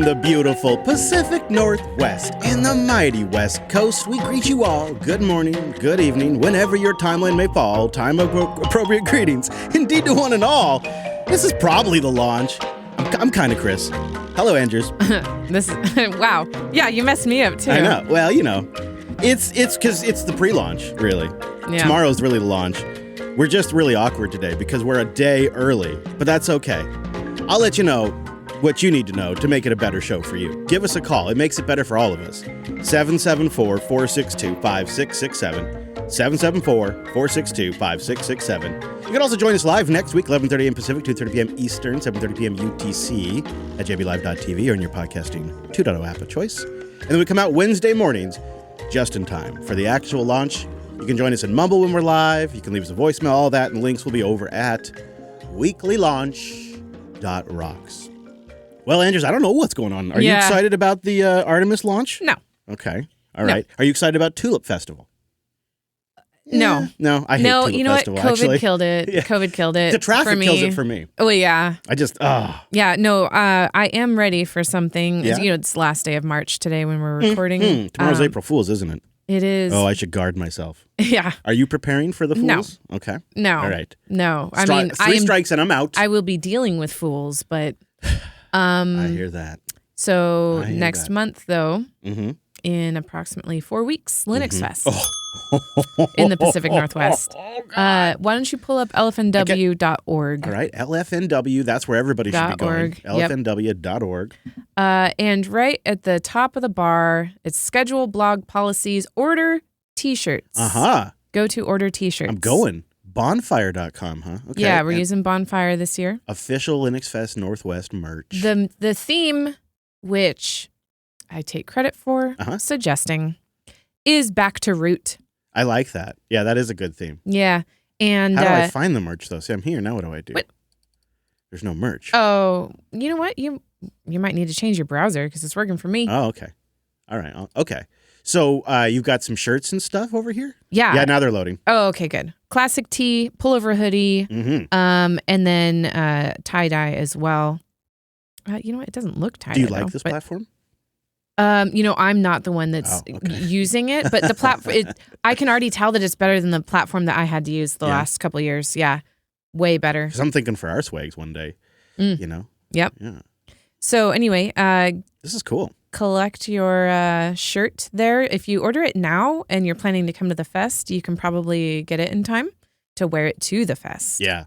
the beautiful Pacific Northwest and the mighty West Coast, we greet you all. Good morning, good evening, whenever your timeline may fall. Time appropriate greetings, indeed to one and all. This is probably the launch. I'm kind of Chris. Hello, Andrews. Wow. Yeah, you messed me up too. I know. Well, you know, it's because it's the pre-launch, really. Yeah. Tomorrow's really the launch. We're just really awkward today because we're a day early, but that's okay. I'll let you know what you need to know to make it a better show for you. Give us a call. It makes it better for all of us. 774-462-5667. 774-462-5667. You can also join us live next week, 11:30 a.m. Pacific, 2:30 p.m. Eastern, 7:30 p.m. UTC at jblive.tv or in your podcasting 2.0 app of choice. And then we come out Wednesday mornings just in time for the actual launch. You can join us in Mumble when we're live. You can leave us a voicemail, all that, and links will be over at weeklylaunch.rocks. Well, Andrews, I don't know what's going on. Are you excited about the Artemis launch? No. Okay. All right. Are you excited about Tulip Festival? No. No, I hate Tulip you know Festival, what? COVID actually. killed it. Yeah. COVID killed it. The traffic for me. kills it for me. Oh, yeah. I just, Yeah, no, I am ready for something. Yeah? You know, it's the last day of March today when we're recording. Tomorrow's April Fool's, isn't it? It is. Oh, I should guard myself. Yeah. Are you preparing for the No. Fools? Okay. No. All right. No. Three strikes and I'm out. I will be dealing with fools, but I hear that. so I hear next that. month though, Mm-hmm. in approximately 4 weeks, Linux Fest Oh. in the Pacific Northwest. Why don't you pull up lfnw.org? All right. LFNW, that's where everybody should be going. .org. Yep. LFNW.org. And right at the top of the bar, it's schedule, blog, policies, order t-shirts. Uh-huh. Go to order t-shirts. I'm going. Bonfire.com, huh? Okay. Yeah, we're And using Bonfire this year. official Linux Fest Northwest merch. The theme, which I take credit for suggesting, is back to root. I like that. Yeah, that is a good theme. Yeah. And How do I find the merch, though? See, I'm here. Now what do I do? What? There's no merch. oh, you know what? You might need to change your browser because it's working for me. Oh, okay. All right. Okay. So you've got some shirts and stuff over here? Yeah. Yeah, now they're loading. Oh, okay, good. Classic tee, pullover hoodie, Mm-hmm. and then tie-dye as well. You know what? It doesn't look tie-dye. Do you like though, this but, platform? You know, I'm not the one that's using it, but the platform, I can already tell that it's better than the platform that I had to use the last couple of years. Yeah, way better. Because I'm thinking for our swags one day, you know? Yep. Yeah. So anyway, This is cool. collect your shirt there. If you order it now and you're planning to come to the fest, you can probably get it in time to wear it to the fest. Yeah.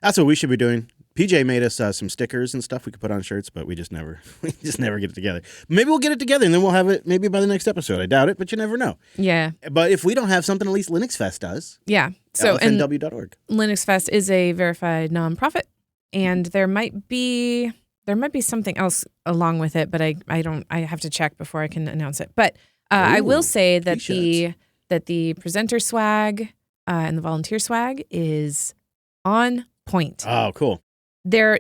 That's what we should be doing. PJ made us some stickers and stuff we could put on shirts, but we just never get it together. Maybe we'll get it together and then we'll have it maybe by the next episode. I doubt it, but you never know. Yeah. But if we don't have something, at least Linux Fest does. Yeah. So and LFNW.org. Linux Fest is a verified nonprofit, and there might be something else along with it, but I have to check before I can announce it. But I will say that the presenter swag and the volunteer swag is on point. Oh, cool. They're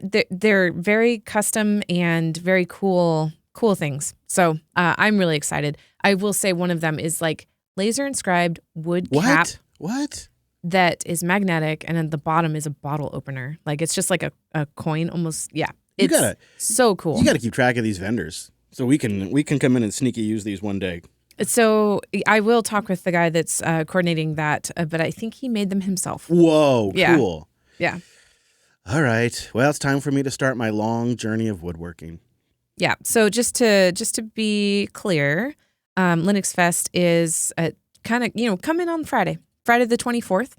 very custom and very cool things. So I'm really excited. I will say one of them is like laser inscribed wood cap. What? That is magnetic, and at the bottom is a bottle opener. Like it's just like a coin almost. Yeah. It's so cool. You got to keep track of these vendors so we can come in and sneaky use these one day. So I will talk with the guy that's coordinating that, but I think he made them himself. Whoa, Yeah. cool. Yeah. All right. Well, it's time for me to start my long journey of woodworking. Yeah. So just to be clear, Linux Fest is kind of, come in on Friday the 24th.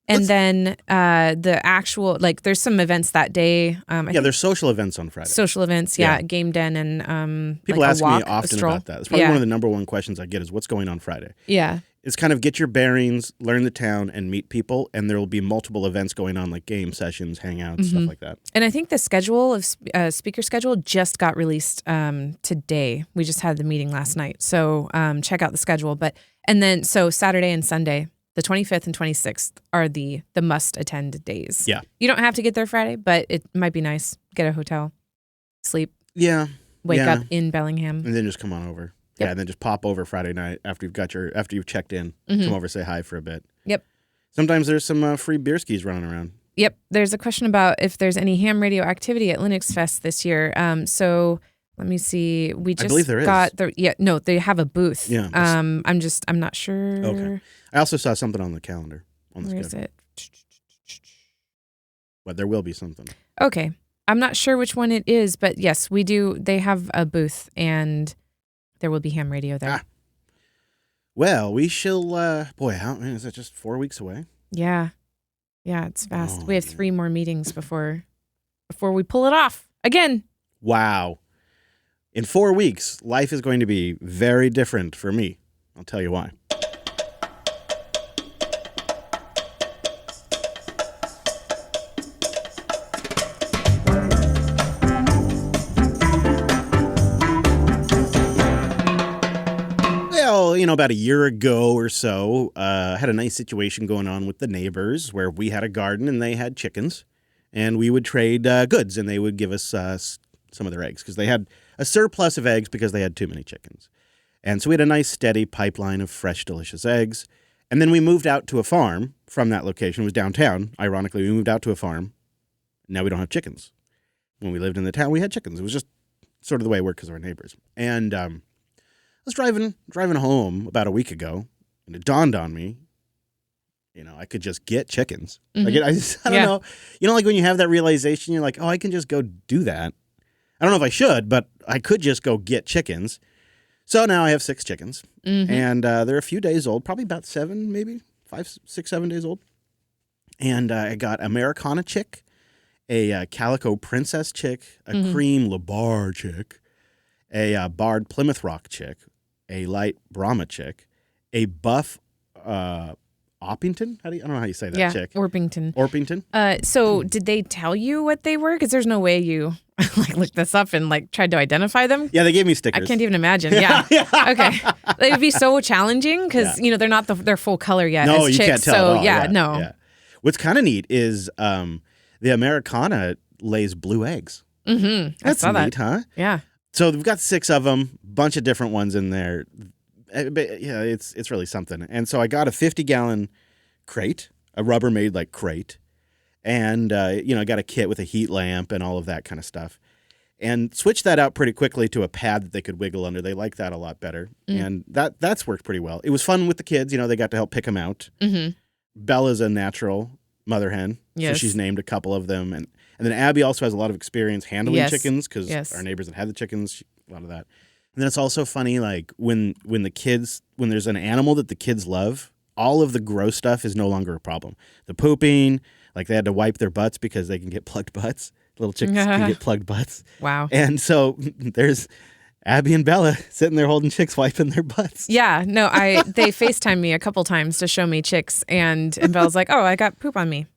And then the actual, like, there's some events that day. There's social events on Friday. Social events, Game Den and people like ask a walk, me often a stroll. about that. It's probably one of the number one questions I get is what's going on Friday. Yeah. It's kind of get your bearings, learn the town, and meet people. And there will be multiple events going on, like game sessions, hangouts, stuff like that. And I think the schedule of speaker schedule just got released today. We just had the meeting last night, so check out the schedule. So Saturday and Sunday, the 25th and 26th are the must attend days. Yeah, you don't have to get there Friday, but it might be nice. Get a hotel, sleep. Yeah, wake up in Bellingham, and then just come on over. Yep. Yeah, and then just pop over Friday night after you've checked in. Come over, say hi for a bit. Yep. Sometimes there's some free beer skis running around. Yep. There's a question about if there's any ham radio activity at Linux Fest this year. So Let me see. We just believe there is. got no, they have a booth. Yeah. I'm not sure. Okay. I also saw something on the calendar on the Where schedule. is it? But there will be something. Okay. I'm not sure which one it is, but yes, we do. They have a booth and there will be ham radio there. Well, we shall, boy, is that just 4 weeks away? Yeah. Yeah, it's fast. Oh, we have man. 3 more meetings before we pull it off again. Wow. In 4 weeks, life is going to be very different for me. I'll tell you why. Well, about a year ago or so, I had a nice situation going on with the neighbors where we had a garden and they had chickens. And we would trade goods, and they would give us some of their eggs because they had a surplus of eggs because they had too many chickens. And so we had a nice, steady pipeline of fresh, delicious eggs. And then we moved out to a farm from that location. It was downtown. Ironically, we moved out to a farm. Now we don't have chickens. When we lived in the town, we had chickens. It was just sort of the way it worked because of our neighbors. And I was driving home about a week ago, and it dawned on me, I could just get chickens. Mm-hmm. Like I don't know. Like when you have that realization, you're like, oh, I can just go do that. I don't know if I should, but I could just go get chickens. So now I have 6 chickens, and they're a few days old, probably about 7, maybe 5, 6, 7 days old. And I got Americana chick, a Calico Princess chick, a cream Labar chick, a barred Plymouth Rock chick, a light Brahma chick, a buff Orpington? I don't know how you say that chick. Orpington. So did they tell you what they were? Because there's no way you looked this up and tried to identify them. Yeah, they gave me stickers. I can't even imagine. Yeah. Okay. They would be so challenging because they're not their full color yet. No, as you chicks, can't tell. So at all. no. Yeah. What's kind of neat is the Americana lays blue eggs. Mm-hmm. That's I saw neat, that. huh? Yeah. So we've got 6 of them, bunch of different ones in there. But yeah, it's really something. And so I got a 50-gallon crate, a Rubbermaid crate, and I got a kit with a heat lamp and all of that kind of stuff, and switched that out pretty quickly to a pad that they could wiggle under. They like that a lot better, and that's worked pretty well. It was fun with the kids. They got to help pick them out. Mm-hmm. Bella's a natural mother hen, so she's named a couple of them, and then Abby also has a lot of experience handling chickens because our neighbors that had the chickens, a lot of that. And then it's also funny, when there's an animal that the kids love, all of the gross stuff is no longer a problem. The pooping, they had to wipe their butts because they can get plugged butts. Little chicks can get plugged butts. Wow. And so there's Abby and Bella sitting there holding chicks, wiping their butts. Yeah, no, they FaceTimed me a couple times to show me chicks, and Bella's like, "Oh, I got poop on me."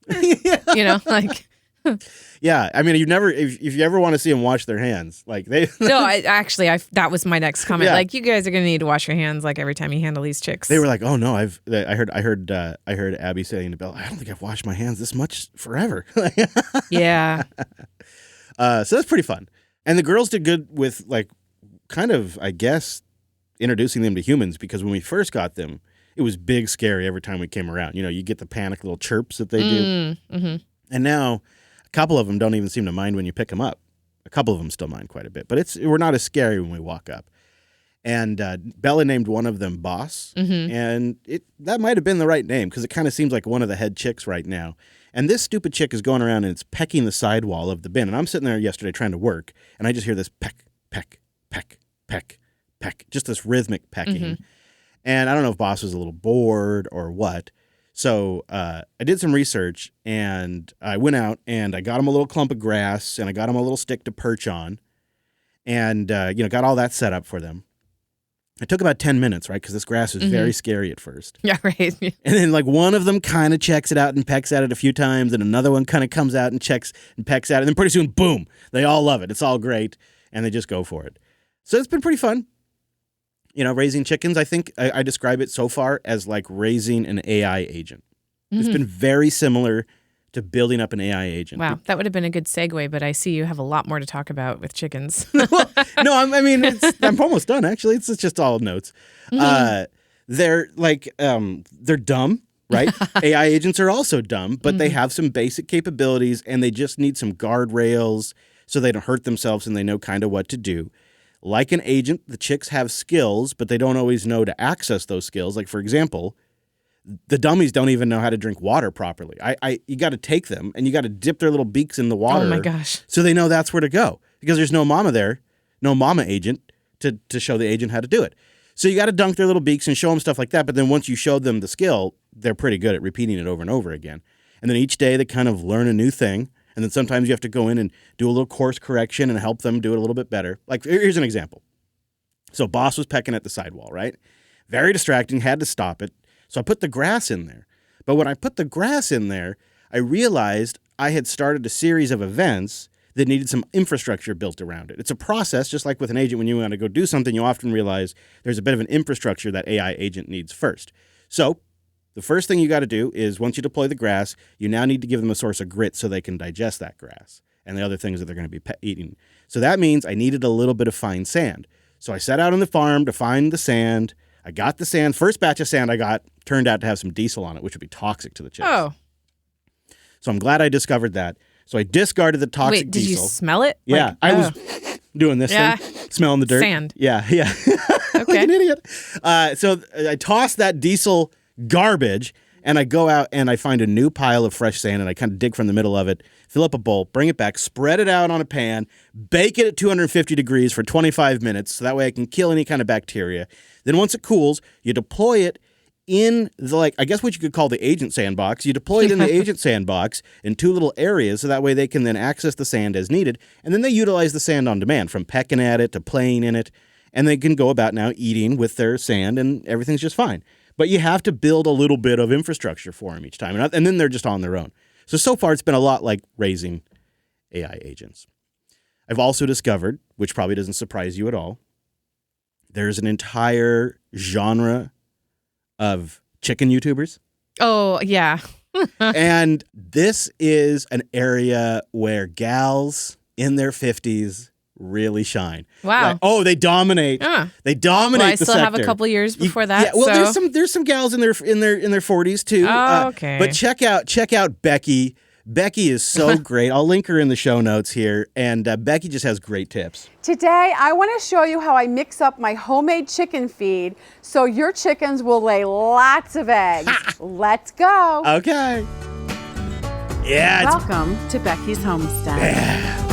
Yeah, I mean, if you ever want to see them wash their hands, they. No, that was my next comment. Yeah. You guys are gonna need to wash your hands every time you handle these chicks. They were like, "Oh no, I heard Abby saying to Bella, I don't think I've washed my hands this much forever." Yeah. So that's pretty fun, and the girls did good with kind of, I guess, introducing them to humans, because when we first got them, it was big scary every time we came around. You get the panic little chirps that they do, and now. A couple of them don't even seem to mind when you pick them up. A couple of them still mind quite a bit, but we're not as scary when we walk up. And Bella named one of them Boss, and that might have been the right name because it kind of seems like one of the head chicks right now. And this stupid chick is going around and it's pecking the sidewall of the bin. And I'm sitting there yesterday trying to work, and I just hear this peck, peck, peck, peck, peck, just this rhythmic pecking. And I don't know if Boss was a little bored or what. So I did some research, and I went out and I got him a little clump of grass, and I got him a little stick to perch on, and got all that set up for them. It took about 10 minutes, right? Because this grass is very scary at first. Yeah, right. And then one of them kind of checks it out and pecks at it a few times, and another one kind of comes out and checks and pecks at it, and then pretty soon, boom, they all love it. It's all great, and they just go for it. So it's been pretty fun. Raising chickens, I think I describe it so far as raising an AI agent. It's been very similar to building up an AI agent. Wow, that would have been a good segue, but I see you have a lot more to talk about with chickens. No, I'm almost done, actually. It's just all notes. They're dumb, right? AI agents are also dumb, but they have some basic capabilities, and they just need some guardrails so they don't hurt themselves and they know kind of what to do. like an agent, the chicks have skills, but they don't always know to access those skills. Like, for example, the dummies don't even know how to drink water properly. You got to take them and you got to dip their little beaks in the water. Oh my gosh. So they know that's where to go because there's no mama there, no mama agent to show the agent how to do it. So you got to dunk their little beaks and show them stuff like that. But then once you show them the skill, they're pretty good at repeating it over and over again. And then each day they kind of learn a new thing. And then sometimes you have to go in and do a little course correction and help them do it a little bit better. Like, here's an example. So boss was pecking at the sidewall, right? Very distracting, had to stop it. So I put the grass in there. But when I put the grass in there, I realized I had started a series of events that needed some infrastructure built around it. It's a process, just like with an agent. When you want to go do something, you often realize there's a bit of an infrastructure that AI agent needs first. So the first thing you got to do is once you deploy the grass, you now need to give them a source of grit so they can digest that grass and the other things that they're going to be eating. So that means I needed a little bit of fine sand. So I set out on the farm to find the sand. I got the sand. First batch of sand I got turned out to have some diesel on it, which would be toxic to the chicks. Oh. So I'm glad I discovered that. So I discarded the toxic diesel. Wait, did you smell it? Yeah. I was doing this thing, smelling the dirt. Sand. Yeah. Okay. Like an idiot. So I tossed that diesel garbage and I go out and I find a new pile of fresh sand and I kind of dig from the middle of it, fill up a bowl, bring it back, spread it out on a pan, bake it at 250 degrees for 25 minutes so that way I can kill any kind of bacteria. Then once it cools, you deploy it in the, I guess what you could call the agent sandbox. You deploy it in the agent sandbox in two little areas so that way they can then access the sand as needed. And then they utilize the sand on demand from pecking at it to playing in it. And they can go about now eating with their sand and everything's just fine. But you have to build a little bit of infrastructure for them each time. And then they're just on their own. So far it's been a lot like raising AI agents. I've also discovered, which probably doesn't surprise you at all, there's an entire genre of chicken YouTubers. Oh, yeah. And this is an area where gals in their 50s really shine. Wow. They dominate. They dominate I the still sector. have a couple years before that. Yeah, well, so. there's some gals in their 40s too. Oh, okay. But check out Becky. Becky is so great. I'll link her in the show notes here. And Becky just has great tips. Today, I want to show you how I mix up my homemade chicken feed so your chickens will lay lots of eggs. Let's go. Okay. Yeah. Welcome to Becky's Homestead. Yeah.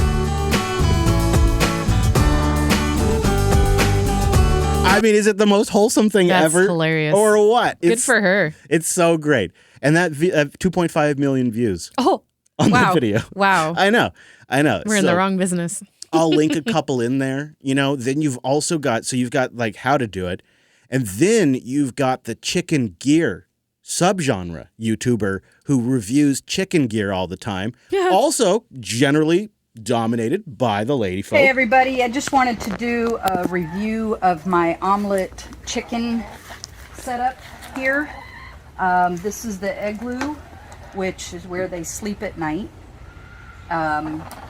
I mean, is it the most wholesome thing That's ever? hilarious. Or what? Good for her. It's so great. And that 2.5 million views. Oh, on wow. that video. Wow. I know. We're in the wrong business. I'll link a couple in there, then you've also got like how to do it. And then you've got the chicken gear subgenre YouTuber who reviews chicken gear all the time. Yeah. Also generally dominated by the lady folk. Hey everybody, I just wanted to do a review of my omelet chicken setup here. This is the igloo, which is where they sleep at night.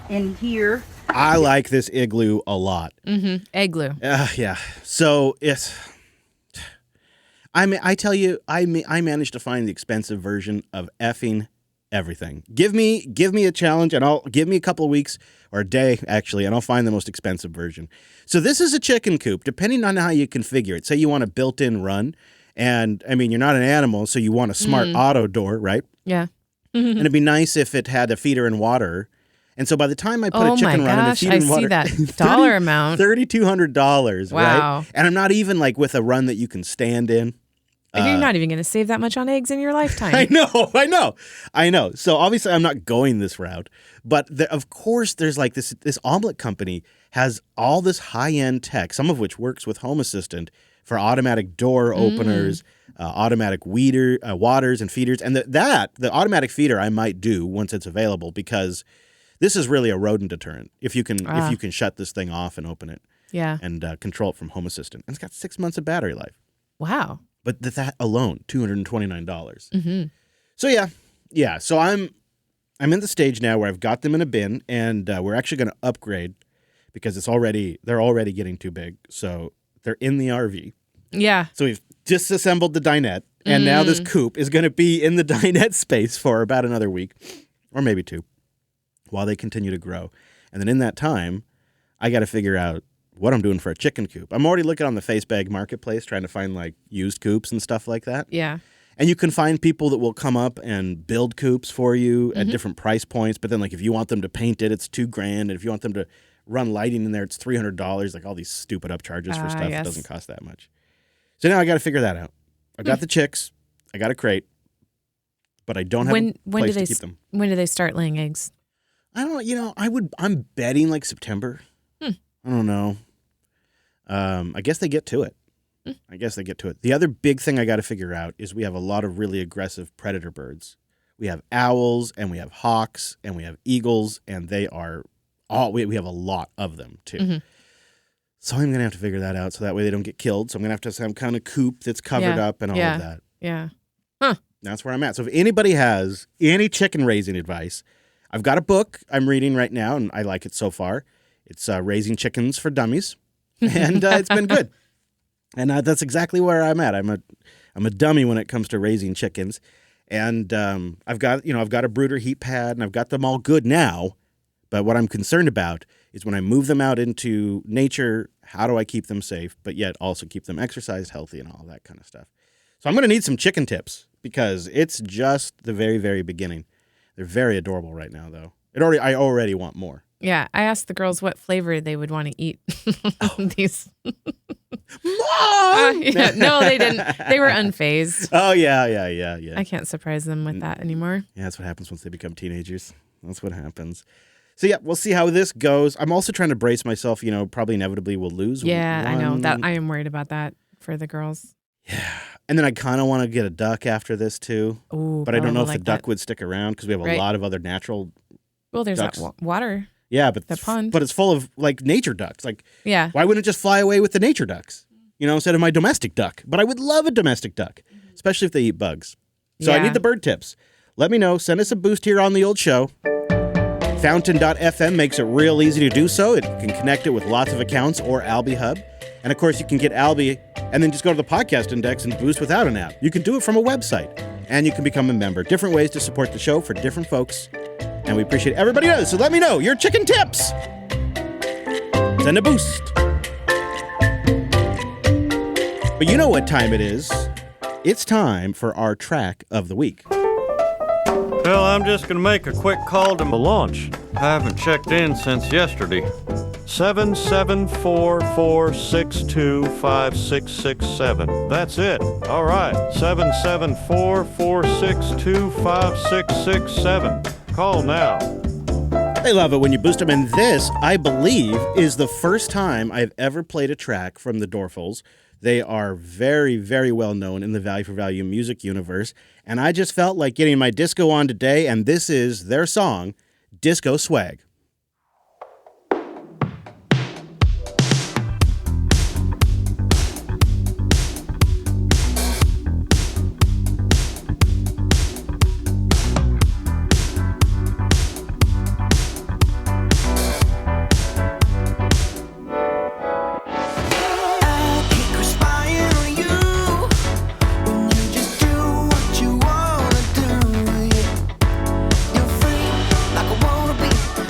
In here, I like this igloo a lot. Mm-hmm. Igloo. Yeah. So I tell you, I managed to find the expensive version of effing everything. Give me a challenge, and I'll give me a couple of weeks or a day actually, and I'll find the most expensive version. So this is a chicken coop, depending on how you configure it. Say you want a built-in run, and I mean you're not an animal, so you want a smart auto door, right? Yeah. And it'd be nice if it had a feeder and water. And so by the time I put a chicken run and a feeder and water, I see that dollar amount. $3,200, wow. right? And I'm not even like with a run that you can stand in. You're not even going to save that much on eggs in your lifetime. I know. So obviously I'm not going this route, but of course there's like this omelet company has all this high-end tech, some of which works with Home Assistant for automatic door openers, automatic waters and feeders. And the automatic feeder I might do once it's available because this is really a rodent deterrent if you can shut this thing off and open it. Yeah. And control it from Home Assistant. And it's got 6 months of battery life. Wow. But that alone, $229. Mm-hmm. So yeah. So I'm in the stage now where I've got them in a bin, and we're actually going to upgrade because they're already getting too big. So they're in the RV. Yeah. So we've disassembled the dinette, and now this coop is going to be in the dinette space for about another week, or maybe 2, while they continue to grow. And then in that time, I got to figure out what I'm doing for a chicken coop. I'm already looking on the Facebag Marketplace trying to find like used coops and stuff like that. Yeah. And you can find people that will come up and build coops for you at different price points. But then, like, if you want them to paint it, it's $2,000. And if you want them to run lighting in there, it's $300. Like all these stupid upcharges for stuff that doesn't cost that much. So now I got to figure that out. I got the chicks. I got a crate. But I don't have a place to keep them. When do they start laying eggs? I don't know. I'm betting like September. I don't know. I guess they get to it. The other big thing I got to figure out is we have a lot of really aggressive predator birds. We have owls and we have hawks and we have eagles, and they are we have a lot of them too. So I'm going to have to figure that out so that way they don't get killed. So I'm going to have some kind of coop that's covered up and all of that. Yeah. That's where I'm at. So if anybody has any chicken raising advice, I've got a book I'm reading right now, and I like it so far. It's Raising Chickens for Dummies, and it's been good. And that's exactly where I'm at. I'm a dummy when it comes to raising chickens, and I've got a brooder heat pad, and I've got them all good now. But what I'm concerned about is when I move them out into nature, how do I keep them safe, but yet also keep them exercised, healthy, and all that kind of stuff. So I'm going to need some chicken tips because it's just the very, very beginning. They're very adorable right now, though. I already want more. Yeah, I asked the girls what flavor they would want to eat these. Mom! No, they didn't. They were unfazed. Oh, yeah. I can't surprise them with that anymore. Yeah, that's what happens once they become teenagers. That's what happens. So, yeah, we'll see how this goes. I'm also trying to brace myself, probably inevitably we'll lose. Yeah, I know. That I am worried about that for the girls. Yeah. And then I kind of want to get a duck after this, too. Ooh, but I don't know if the duck would stick around because we have a lot of other natural Well, there's ducks. that water. Yeah, but the pond. But it's full of, like, nature ducks. Like, yeah. Why wouldn't it just fly away with the nature ducks, instead of my domestic duck? But I would love a domestic duck, especially if they eat bugs. So I need the bird tips. Let me know. Send us a boost here on the old show. Fountain.fm makes it real easy to do so. It can connect it with lots of accounts or Albi Hub. And, of course, you can get Albi and then just go to the podcast index and boost without an app. You can do it from a website, and you can become a member. Different ways to support the show for different folks. And we appreciate everybody does. So let me know your chicken tips. Send a boost. But you know what time it is. It's time for our track of the week. Well, I'm just going to make a quick call to the launch. I haven't checked in since yesterday. 774-462-5667. That's it. All right. 774-462-5667. Call now. They love it when you boost them. And this, I believe, is the first time I've ever played a track from the Dorfles. They are very, very well known in the Value for Value music universe. And I just felt like getting my disco on today, and this is their song, Disco Swag.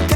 Got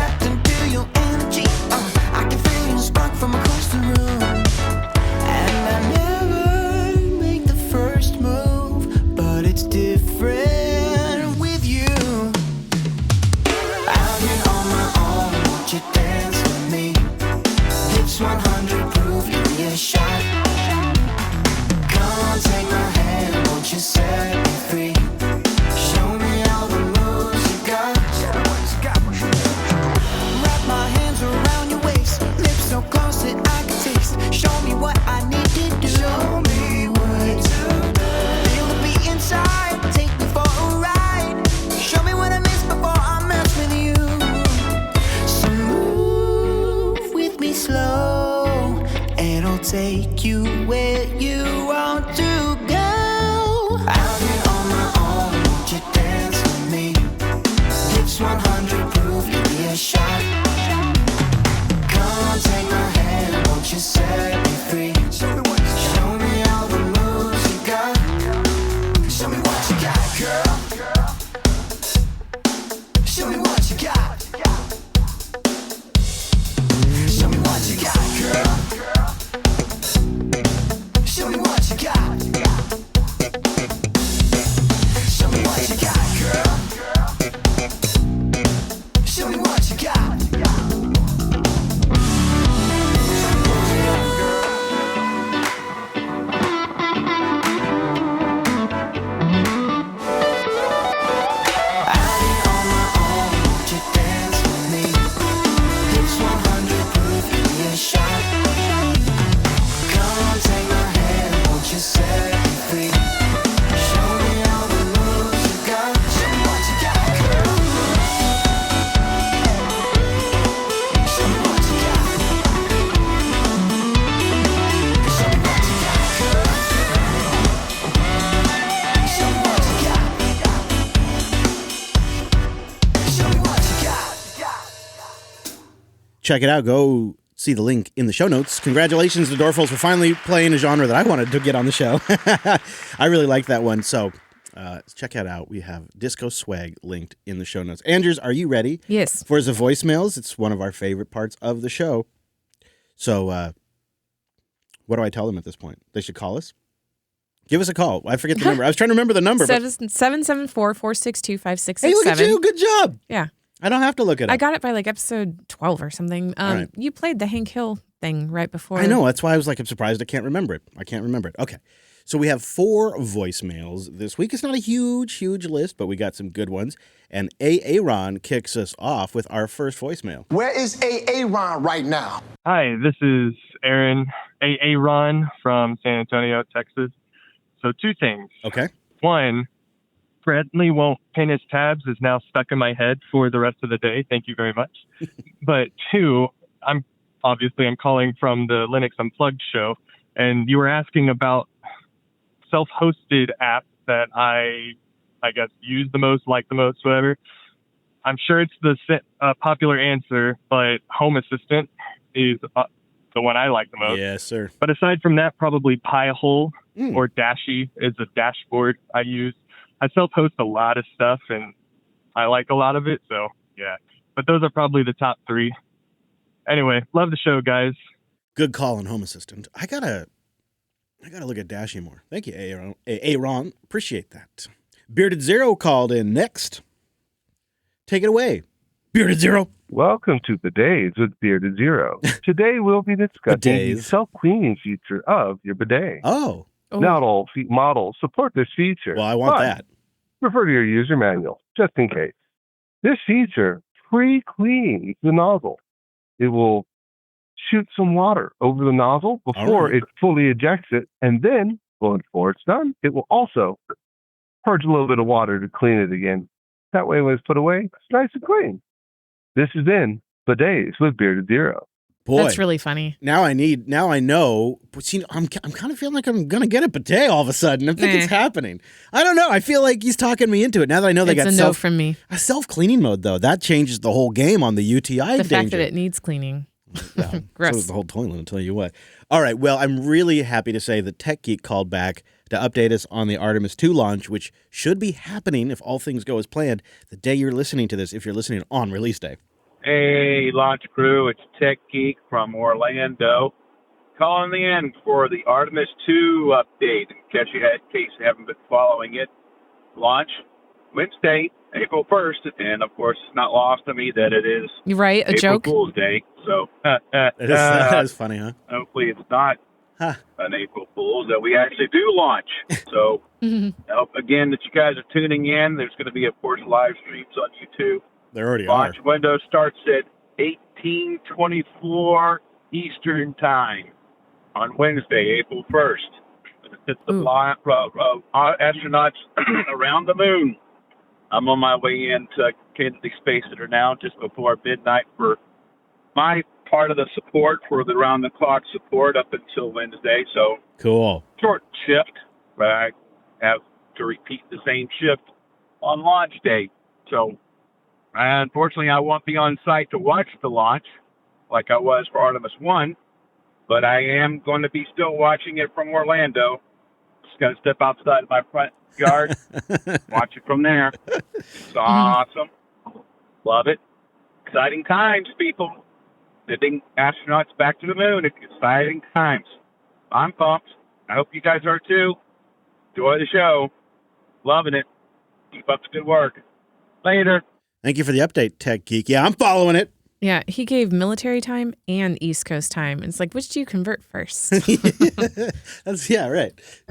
check it out. Go see the link in the show notes. Congratulations to Dorfles for finally playing a genre that I wanted to get on the show. I really like that one. So check it out. We have Disco Swag linked in the show notes. Andrews, are you ready? Yes. For the voicemails, it's one of our favorite parts of the show. So what do I tell them at this point? They should call us? Give us a call. I forget the number. I was trying to remember the number. 774-462-5667. Hey, look at you. Good job. Yeah. I don't have to look it up. I got it by like episode 12 or something. Right. You played the Hank Hill thing right before. I know. That's why I was like, I'm surprised I can't remember it. Okay. So we have 4 voicemails this week. It's not a huge list, but we got some good ones. And Aaron kicks us off with our first voicemail. Where is Aaron right now? Hi, this is Aaron Aaron from San Antonio, Texas. So 2 things. Okay. 1, Bradley won't pin his tabs is now stuck in my head for the rest of the day. Thank you very much. But 2, I'm calling from the Linux Unplugged show, and you were asking about self-hosted apps that I guess use the most, like the most, whatever. I'm sure it's the popular answer, but Home Assistant is the one I like the most. Yes, sir. But aside from that, probably Pi-hole or Dashie is a dashboard I use. I self-host a lot of stuff, and I like a lot of it, so yeah. But those are probably the top 3. Anyway, love the show, guys. Good call on Home Assistant. I gotta look at Dashie more. Thank you, Aaron. Appreciate that. Bearded Zero called in next. Take it away, Bearded Zero. Welcome to Bidets with Bearded Zero. Today we'll be discussing the self-cleaning feature of your bidet. Oh. Not all models support this feature. Well, I want that. Refer to your user manual, just in case. This feature pre-cleans the nozzle. It will shoot some water over the nozzle before it fully ejects it, and then, before it's done, it will also purge a little bit of water to clean it again. That way, when it's put away, it's nice and clean. This is in Bidets with Bearded Zero. Boy, that's really funny. Now I know. See, I'm kind of feeling like I'm going to get a bidet all of a sudden. I think it's happening. I don't know. I feel like he's talking me into it. Now that I know they got a no from me. A self-cleaning mode, though. That changes the whole game on the UTI The fact that it needs cleaning. Gross. So does the whole toilet, I'll tell you what. All right. Well, I'm really happy to say that Tech Geek called back to update us on the Artemis 2 launch, which should be happening, if all things go as planned, the day you're listening to this, if you're listening on release day. Hey, launch crew, it's Tech Geek from Orlando. Calling in for the Artemis 2 update in case you haven't been following it. Launch Wednesday, April 1st, and of course, it's not lost to me that it is a April joke. Fool's Day. So That is funny, huh? Hopefully, it's not an April Fool's that we actually do launch. So, hope again that you guys are tuning in. There's going to be, of course, live streams on YouTube. There already Launch window starts at 18:24 Eastern Time on Wednesday, April 1st. It's the astronauts around the moon. I'm on my way into Kennedy Space Center now, just before midnight, for my part of the support for the round-the-clock support up until Wednesday. So cool. Short shift, but I have to repeat the same shift on launch day. So unfortunately, I won't be on site to watch the launch like I was for Artemis 1, but I am going to be still watching it from Orlando. Just going to step outside my front yard, watch it from there. It's awesome. Love it. Exciting times, people. Sending astronauts back to the moon. It's exciting times. I'm pumped. I hope you guys are too. Enjoy the show. Loving it. Keep up the good work. Later. Thank you for the update, Tech Geek. Yeah, I'm following it. Yeah, he gave military time and East Coast time. It's like, which do you convert first? Right.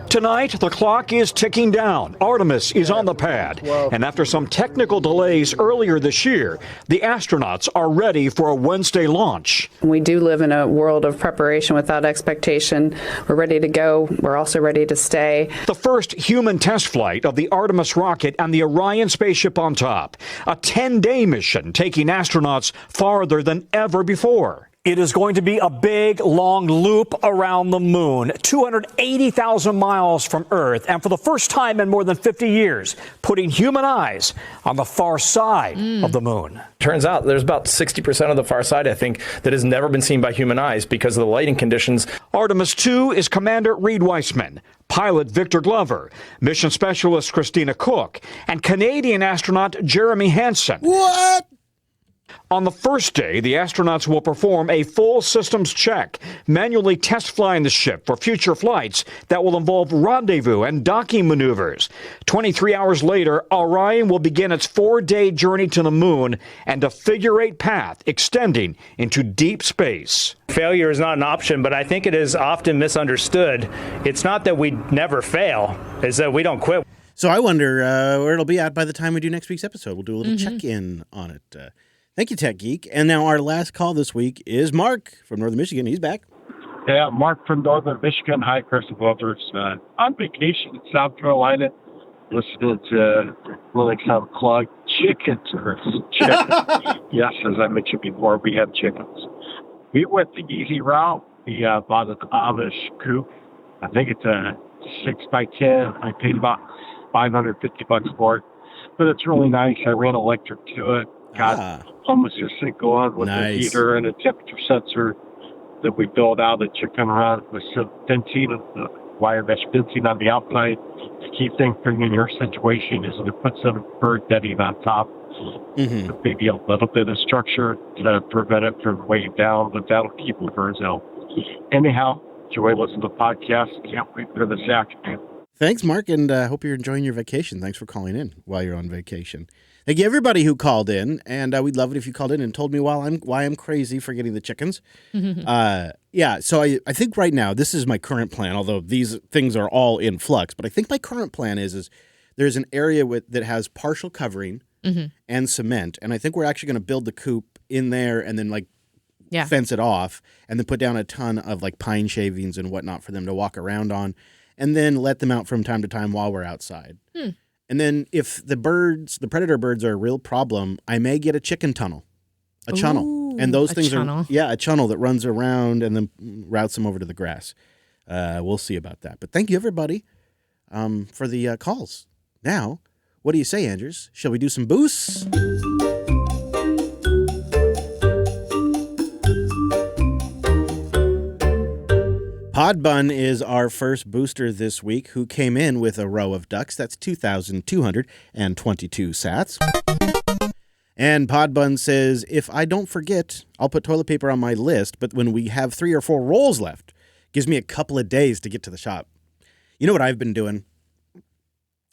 Tonight, the clock is ticking down. Artemis is on the pad. And after some technical delays earlier this year, the astronauts are ready for a Wednesday launch. We do live in a world of preparation without expectation. We're ready to go. We're also ready to stay. The first human test flight of the Artemis rocket and the Orion spaceship on top. A 10-day mission taking astronauts farther than ever before. It is going to be a big, long loop around the moon, 280,000 miles from Earth, and for the first time in more than 50 years, putting human eyes on the far side of the moon. Turns out there's about 60% of the far side, I think, that has never been seen by human eyes because of the lighting conditions. Artemis 2 is Commander Reed Weissman, pilot Victor Glover, mission specialist Christina Cook, and Canadian astronaut Jeremy Hansen. What? On the first day, the astronauts will perform a full systems check, manually test flying the ship for future flights that will involve rendezvous and docking maneuvers. 23 hours later, Orion will begin its 4-day journey to the moon and a figure-8 path extending into deep space. Failure is not an option, but I think it is often misunderstood. It's not that we never fail, it's that we don't quit. So I wonder where it'll be at by the time we do next week's episode. We'll do a little check-in on it. Thank you, Tech Geek. And now our last call this week is Mark from Northern Michigan. He's back. Yeah, Mark from Northern Michigan. Hi, Chris and Walters. On vacation in South Carolina, listening to Linux Unplugged. Chickens, Chris. Chickens. Yes, as I mentioned before, we have chickens. We went the easy route. We bought an Amish coop. I think it's a 6x10. I paid about $550 for it. But it's really nice. I ran electric to it. Got almost a sink going with a heater and a temperature sensor that we built out of the chicken run with some fencing, wire mesh fencing on the outside. The key thing for you in your situation is to put some bird netting on top. Maybe a little bit of structure to prevent it from weighing down, but that'll keep the birds out. Anyhow, enjoy listening to the podcast. Can't wait for this afternoon. Thanks, Mark, and hope you're enjoying your vacation. Thanks for calling in while you're on vacation. Thank you, everybody who called in, and we'd love it if you called in and told me why I'm crazy for getting the chickens. Yeah, so I think right now, this is my current plan, although these things are all in flux, but I think my current plan is there's an area that has partial covering and cement, and I think we're actually going to build the coop in there and then fence it off and then put down a ton of pine shavings and whatnot for them to walk around on, and then let them out from time to time while we're outside. And then if the predator birds are a real problem, I may get a chicken tunnel, a chunnel. And those things are, a chunnel that runs around and then routes them over to the grass. We'll see about that. But thank you, everybody, for the calls. Now, what do you say, Andrews? Shall we do some boosts? Podbun is our first booster this week who came in with a row of ducks. That's 2,222 sats. And Podbun says, if I don't forget, I'll put toilet paper on my list, but when we have 3 or 4 rolls left, gives me a couple of days to get to the shop. You know what I've been doing? I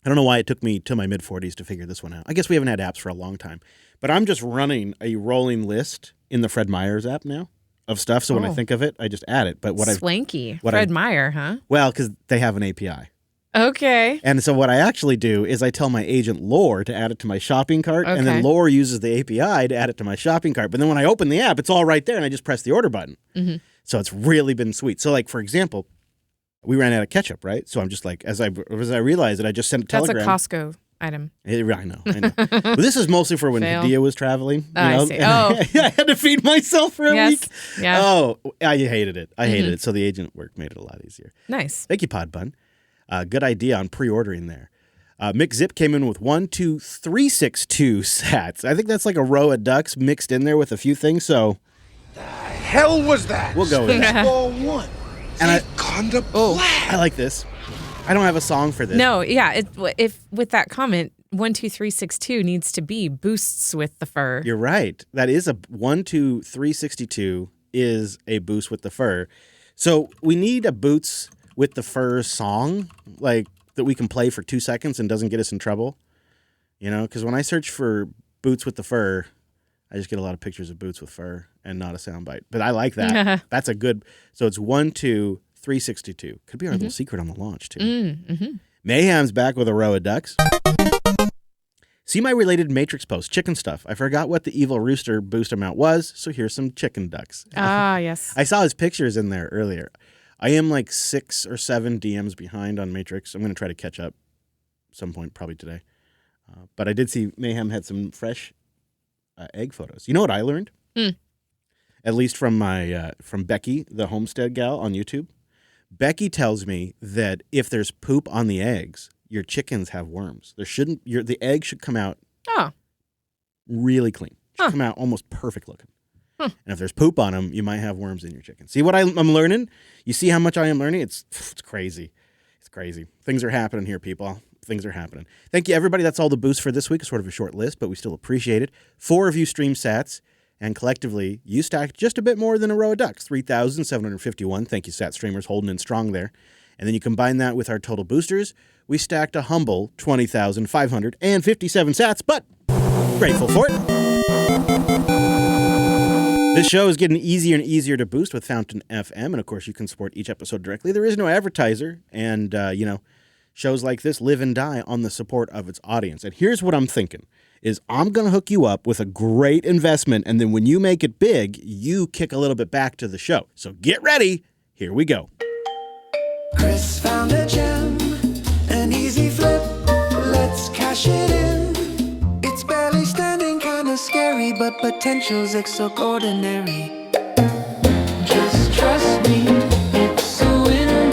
don't know why it took me to my mid-40s to figure this one out. I guess we haven't had apps for a long time. But I'm just running a rolling list in the Fred Meyers app now of stuff. So when I think of it, I just add it. But Swanky. Fred Meyer, huh? Well, because they have an API. Okay. And so what I actually do is I tell my agent Lore to add it to my shopping cart, and then Lore uses the API to add it to my shopping cart. But then when I open the app, it's all right there, and I just press the order button. So it's really been sweet. So for example, we ran out of ketchup, right? So I'm just as I realized it, I just sent a telegram. That's a Costco item. I know. But this is mostly for when Dia was traveling. I see. I had to feed myself for a week. Yeah. Oh, I hated it. I hated it. So the agent work made it a lot easier. Nice. Thank you, Podbun. Good idea on pre-ordering there. Mick Zip came in with 12362 sats. I think that's like a row of ducks mixed in there with a few things. So, the hell was that? We'll go with that. One. And I like this. I don't have a song for this. No, yeah. If with that comment, 12362 needs to be boosts with the fur. You're right. That is a 12362 is a boost with the fur. So we need a boots with the fur song, that we can play for 2 seconds and doesn't get us in trouble. Because when I search for boots with the fur, I just get a lot of pictures of boots with fur and not a soundbite. But I like that. That's a good. So it's 12362. Could be our little secret on the launch too. Mayhem's back with a row of ducks. See my related Matrix post, chicken stuff. I forgot what the evil rooster boost amount was, so here's some chicken ducks. Yes. I saw his pictures in there earlier. I am 6 or 7 DMs behind on Matrix. I'm going to try to catch up some point, probably today. But I did see Mayhem had some fresh egg photos. You know what I learned? And at least from my from Becky, the homestead gal on YouTube. Becky tells me that if there's poop on the eggs, your chickens have worms. The egg should come out really clean. It should come out almost perfect looking. And if there's poop on them, you might have worms in your chicken. See what I'm learning? You see how much I am learning? It's crazy. It's crazy. Things are happening here, people. Things are happening. Thank you, everybody. That's all the boosts for this week. It's sort of a short list, but we still appreciate it. 4 of you stream sats, and collectively, you stacked just a bit more than a row of ducks, 3,751. Thank you, sat streamers, holding in strong there. And then you combine that with our total boosters, we stacked a humble 20,557 sats, but grateful for it. This show is getting easier and easier to boost with Fountain FM, and of course you can support each episode directly. There is no advertiser, and shows like this live and die on the support of its audience. And here's what I'm thinking, is I'm going to hook you up with a great investment, and then when you make it big, you kick a little bit back to the show. So get ready. Here we go. Chris found a gem, an easy flip. Let's cash it in. It's barely standing, kind of scary, but potential's extraordinary. Just trust me, it's a winner.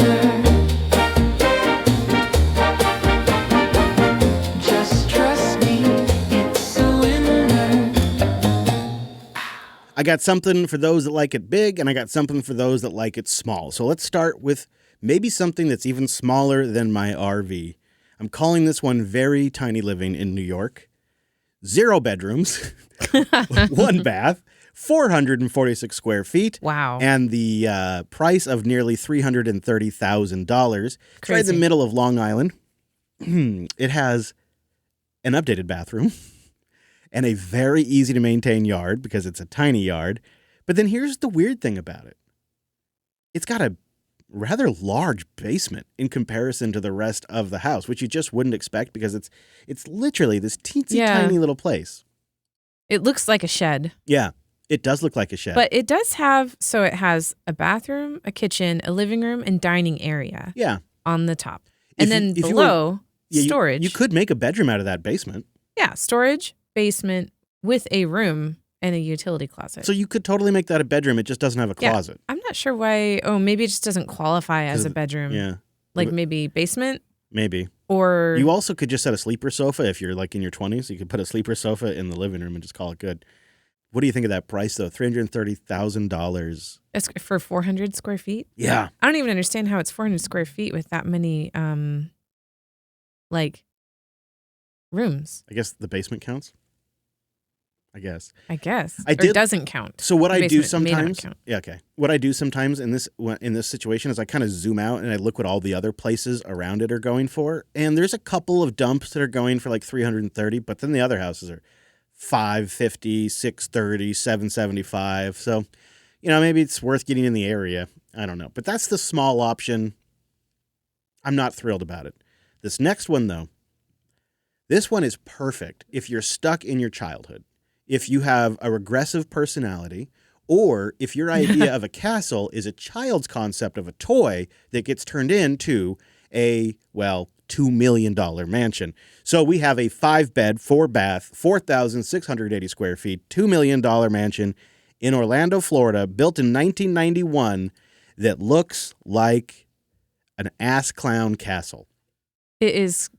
Just trust me, it's a winner. I got something for those that like it big, and I got something for those that like it small. So let's start with maybe something that's even smaller than my RV. I'm calling this one Very Tiny Living in New York. 0 bedrooms, 1 bath, 446 square feet. Wow. And the price of nearly $330,000. It's right in the middle of Long Island. It has an updated bathroom and a very easy to maintain yard because it's a tiny yard. But then here's the weird thing about it. It's got a rather large basement in comparison to the rest of the house, which you just wouldn't expect because it's literally this teensy tiny little place. It looks like a shed. Yeah, it does look like a shed. But it does have, so it has a bathroom, a kitchen, a living room, and dining area. Yeah. On the top. And then below, storage. You could make a bedroom out of that basement. Yeah, storage, basement with a room and a utility closet. So you could totally make that a bedroom. It just doesn't have a closet. I'm not sure why. Oh, maybe it just doesn't qualify as a bedroom. Yeah. Like maybe basement? Maybe. Or you also could just set a sleeper sofa if you're like in your 20s. You could put a sleeper sofa in the living room and just call it good. What do you think of that price, though? $330,000. It's for 400 square feet? Yeah. I don't even understand how it's 400 square feet with that many, rooms. I guess the basement counts. I guess. It doesn't count. So what The I do basement may not sometimes, count. yeah, okay. What I do sometimes in this situation is I kind of zoom out and I look what all the other places around it are going for. And there's a couple of dumps that are going for like 330, but then the other houses are 550, 630, 775. So, maybe it's worth getting in the area. I don't know. But that's the small option. I'm not thrilled about it. This next one, though, this one is perfect if you're stuck in your childhood. If you have a regressive personality, or if your idea of a castle is a child's concept of a toy that gets turned into a, $2 million mansion. So we have a 5-bed, 4-bath, 4,680 square feet, $2 million mansion in Orlando, Florida, built in 1991 that looks like an ass clown castle. It is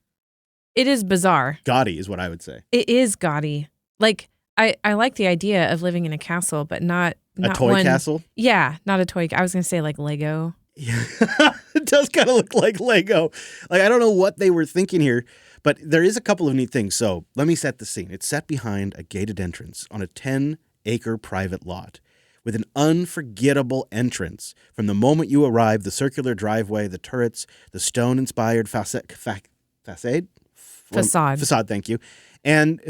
bizarre. Gaudy is what I would say. It is gaudy. Like, I like the idea of living in a castle, but not a toy castle? Yeah, not a toy. I was going to say like Lego. Yeah. It does kind of look like Lego. Like, I don't know what they were thinking here, but there is a couple of neat things. So let me set the scene. It's set behind a gated entrance on a 10-acre private lot with an unforgettable entrance. From the moment you arrive, the circular driveway, the turrets, the stone-inspired facade. Facade, thank you. And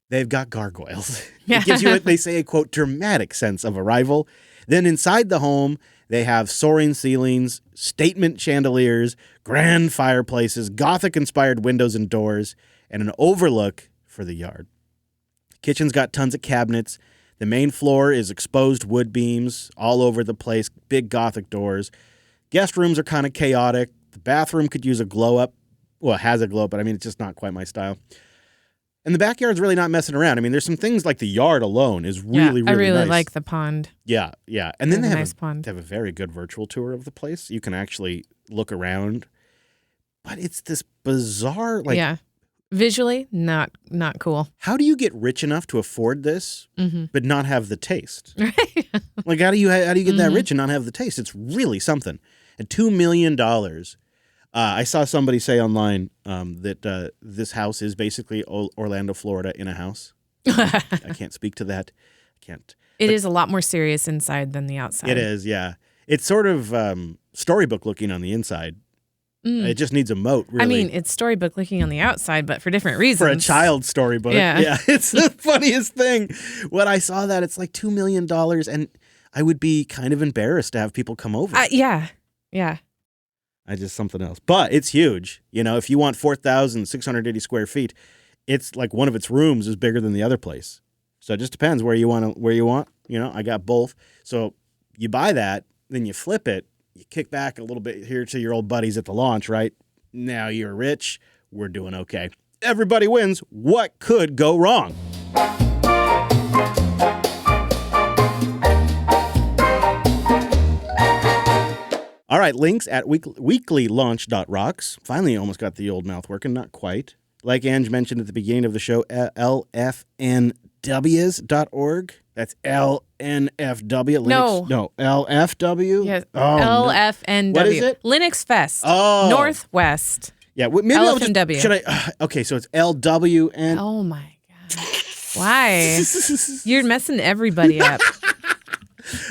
they've got gargoyles. Yeah. It gives you, they say, a, quote, dramatic sense of arrival. Then inside the home, they have soaring ceilings, statement chandeliers, grand fireplaces, Gothic-inspired windows and doors, and an overlook for the yard. The kitchen's got tons of cabinets. The main floor is exposed wood beams all over the place, big Gothic doors. Guest rooms are kind of chaotic. The bathroom could use a glow-up. Well, it has a glow-up, but I mean, it's just not quite my style. And the backyard's really not messing around. I mean, there's some things like the yard alone is really, I really nice. like the pond. Yeah, yeah. And then they have, nice pond. They have a very good virtual tour of the place. You can actually look around. But it's this bizarre, like... Yeah. Visually, not cool. How do you get rich enough to afford this, but not have the taste? Right. Like, how do you get that rich and not have the taste? It's really something. And $2 million. I saw somebody say online that this house is basically Orlando, Florida in a house. I can't speak to that. I can't. It is a lot more serious inside than the outside. It is, yeah. It's sort of storybook looking on the inside. It just needs a moat, really. I mean, it's storybook looking on the outside, but for different reasons. For a child's storybook. Yeah. It's the funniest thing. When I saw that, it's like $2 million, and I would be kind of embarrassed to have people come over. Yeah. I just something else. But it's huge. You know, if you want 4,680 square feet, it's like one of its rooms is bigger than the other place. So it just depends where you want. You know, I got both. So you buy that, then you flip it. You kick back a little bit here to your old buddies at the launch, right? Now you're rich. We're doing okay. Everybody wins. What could go wrong? All right, links at weeklylaunch.rocks. Finally, almost got the old mouth working. Not quite. Like Ange mentioned at the beginning of the show, lfnws.org. That's LNFW. No, LFW? Yes, Oh, LFNW. No. What is it? Linux Fest. Oh. Northwest. Yeah, maybe LFNW. Should I? Okay, so it's LWN. Oh, my God. Why? You're messing everybody up.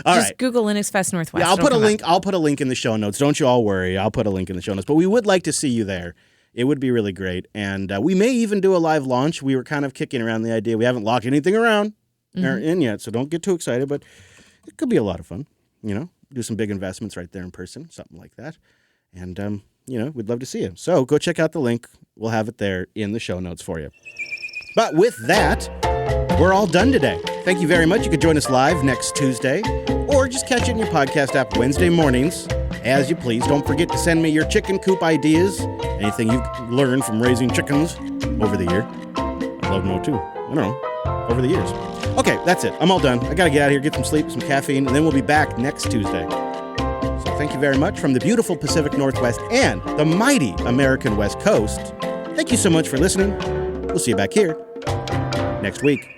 All Just right. Google Linux Fest Northwest. Yeah, I'll It'll put a come link. up. I'll put a link in the show notes. Don't you all worry. I'll put a link in the show notes. But we would like to see you there. It would be really great. And we may even do a live launch. We were kind of kicking around the idea. We haven't locked anything around or in yet, so don't get too excited. But it could be a lot of fun. You know, do some big investments right there in person, something like that. And you know, we'd love to see you. So go check out the link. We'll have it there in the show notes for you. But with that, we're all done today. Thank you very much. You can join us live next Tuesday, or just catch it in your podcast app Wednesday mornings, as you please. Don't forget to send me your chicken coop ideas, anything you've learned from raising chickens over the year. I'd love to know too. I don't know, over the years. Okay, that's it. I'm all done. I got to get out of here, get some sleep, some caffeine, and then we'll be back next Tuesday. So thank you very much from the beautiful Pacific Northwest and the mighty American West Coast. Thank you so much for listening. We'll see you back here next week.